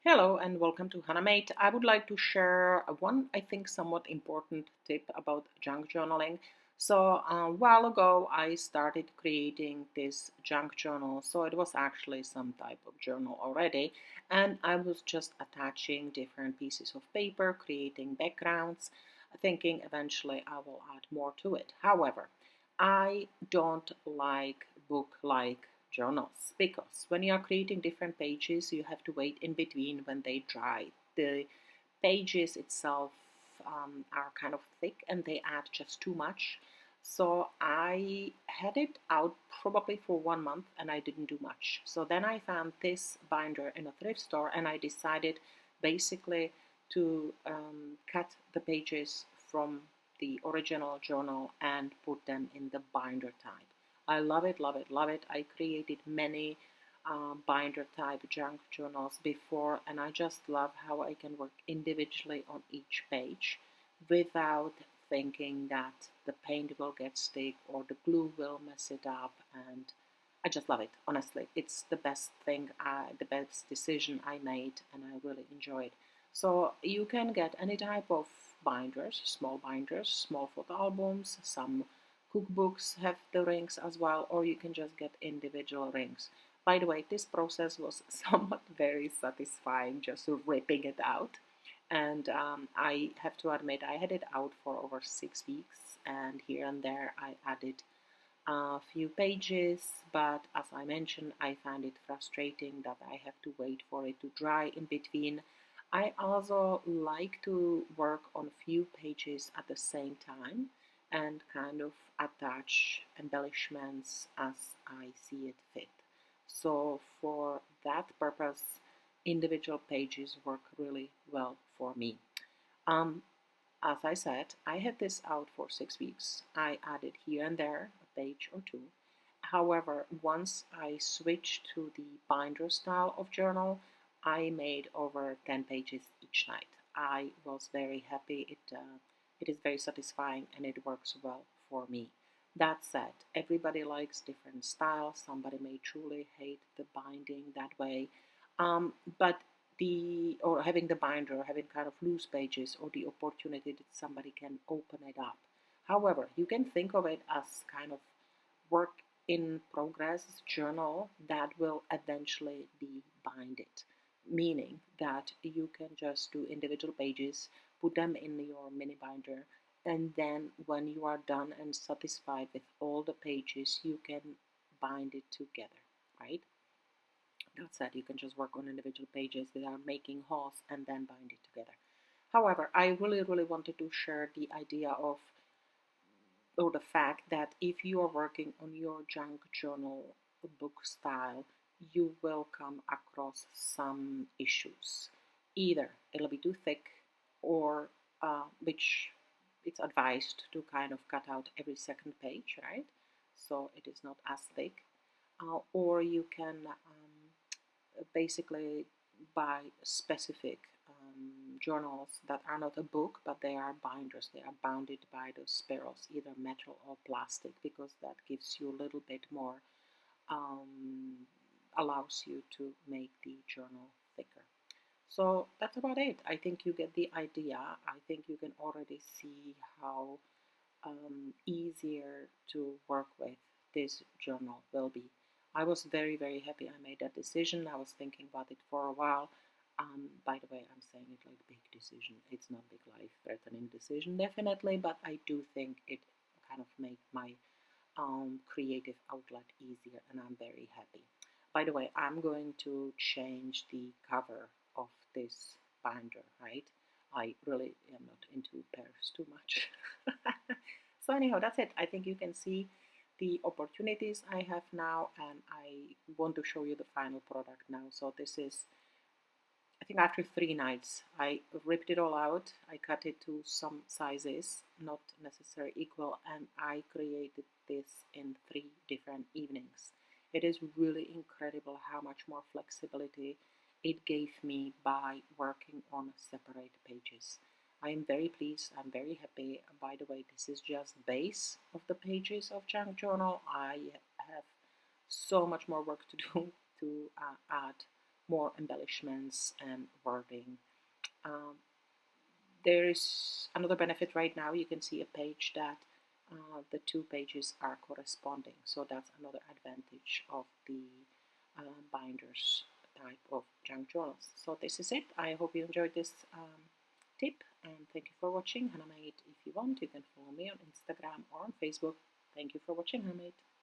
Hello and welcome to HanaMate. I would like to share one, I think, somewhat important tip about junk journaling. So, a while ago, I started creating this junk journal. So, it was actually some type of journal already, and I was just attaching different pieces of paper, creating backgrounds, thinking eventually I will add more to it. However, I don't like book like journals because when you are creating different pages you have to wait in between when they dry. The pages itself are kind of thick and they add just too much, so I had it out probably for 1 month and I didn't do much. So then I found this binder in a thrift store and I decided basically to cut the pages from the original journal and put them in the binder type. I love it, love it, love it. I created many binder type junk journals before, and I just love how I can work individually on each page without thinking that the paint will get stick or the glue will mess it up. And I just love it. Honestly, it's the best thing, the best decision I made, and I really enjoy it. So you can get any type of binders, small photo albums, some cookbooks have the rings as well, or you can just get individual rings. By the way, this process was somewhat very satisfying, just ripping it out. And I have to admit, I had it out for over 6 weeks, and here and there I added a few pages. But as I mentioned, I find it frustrating that I have to wait for it to dry in between. I also like to work on few pages at the same time and kind of attach embellishments as I see it fit. So for that purpose, individual pages work really well for me. Um, as I said, I had this out for 6 weeks. I added here and there a page or two. However, once I switched to the binder style of journal, I made over 10 pages each night. I was very happy. It is very satisfying and it works well for me. That said, everybody likes different styles. Somebody may truly hate the binding that way. But or having the binder, having kind of loose pages, or the opportunity that somebody can open it up. However, you can think of it as kind of work in progress journal that will eventually be binded, meaning that you can just do individual pages, put them in your mini binder, and then when you are done and satisfied with all the pages, you can bind it together, right? That said, you can just work on individual pages without making holes and then bind it together. However, I really, really wanted to share the idea of, or the fact that if you are working on your junk journal book style, you will come across some issues. Either it'll be too thick, or which it's advised to kind of cut out every second page, right? So it is not as thick. Or you can basically buy specific journals that are not a book, but they are binders. They are bounded by those spirals, either metal or plastic, because that gives you a little bit more, um, allows you to make the journal thicker. So that's about it. I think you get the idea. I think you can already see how easier to work with this journal will be. I was very, very happy I made that decision. I was thinking about it for a while. By the way, I'm saying it like big decision. It's not big life-threatening decision, definitely, but I do think it kind of made my creative outlet easier, and I'm very happy. By the way, I'm going to change the cover of this binder, right? I really am not into pears too much. So anyhow, that's it. I think you can see the opportunities I have now, and I want to show you the final product now. So this is, I think after 3 nights, I ripped it all out. I cut it to some sizes, not necessarily equal, and I created this in 3 different evenings. It is really incredible how much more flexibility it gave me by working on separate pages. I am very pleased. I'm very happy. By the way, this is just base of the pages of Junk Journal. I have so much more work to do to add more embellishments and wording. Um, there is another benefit right now. You can see a page that the two pages are corresponding. So that's another advantage of the binders type of junk journals. So this is it. I hope you enjoyed this tip, and thank you for watching Hanamate. If you want, you can follow me on Instagram or on Facebook. Thank you for watching Hanamate.